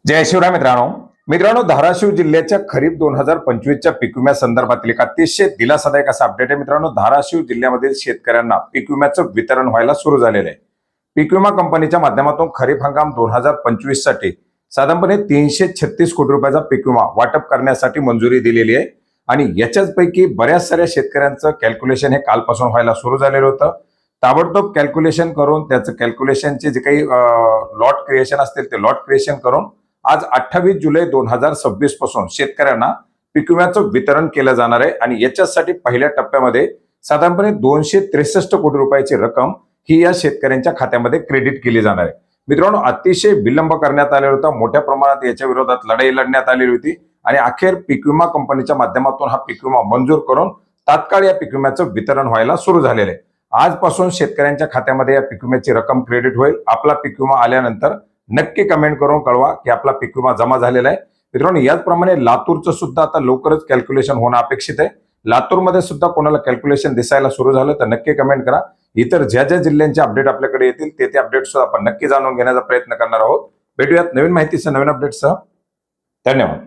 जय शिवराय मित्रांनो धाराशिव जिल्ह्याच्या खरीप 2025च्या पीक विम्या संदर्भातील एक अतिशय दिलासादायक असा अपडेट आहे मित्रांनो। धाराशिव जिल्ह्यामधील शेतकऱ्यांना पीक विम्याचं वितरण व्हायला सुरू झालेलं आहे। पीक विमा कंपनीच्या माध्यमातून खरीप हंगाम 2025 साठी साधारणपणे 336 कोटी रुपयाचा पीक विमा वाटप करण्यासाठी मंजुरी दिलेली आहे आणि याच्याच पैकी बऱ्याच साऱ्या शेतकऱ्यांचं कॅल्क्युलेशन हे कालपासून व्हायला सुरू झालेलं होतं। ताबडतोब कॅल्क्युलेशन करून त्याचं कॅल्क्युलेशनचे जे काही लॉट क्रिएशन असतील ते लॉट क्रिएशन करून आज 28 जुलै 2026 पासून शेतकऱ्यांना पीक विम्याचं वितरण केलं जाणार आहे आणि याच्यासाठी पहिल्या टप्प्यामध्ये साधारणपणे 263 कोटी रुपयाची रक्कम ही या शेतकऱ्यांच्या खात्यामध्ये क्रेडिट केली जाणार आहे। मित्रांनो, अतिशय विलंब करण्यात आलेला होता, मोठ्या प्रमाणात याच्या विरोधात लढाई लढण्यात आलेली होती आणि अखेर पीक विमा कंपनीच्या माध्यमातून हा पीक विमा मंजूर करून तात्काळ या पीक विम्याचं वितरण व्हायला सुरू झालेलं आहे। आजपासून शेतकऱ्यांच्या खात्यामध्ये या पीक विम्याची रक्कम क्रेडिट होईल। आपला पीक विमा आल्यानंतर नक्की कमेंट करून कळवा की आपला पीक विमा जमा झालेला आहे। मित्रांनो, याचप्रमाणे लातूरचं सुद्धा आता लवकरच कॅल्क्युलेशन होणं अपेक्षित आहे। लातूरमध्ये सुद्धा कोणाला कॅल्क्युलेशन दिसायला सुरू झालं तर नक्की कमेंट करा। इतर ज्या ज्या जिल्ह्यांचे अपडेट आपल्याकडे येतील ते अपडेट सुद्धा आपण नक्की जाणून घेण्याचा प्रयत्न करणार आहोत। भेटूयात नवीन माहितीसह नवीन अपडेटसह। धन्यवाद।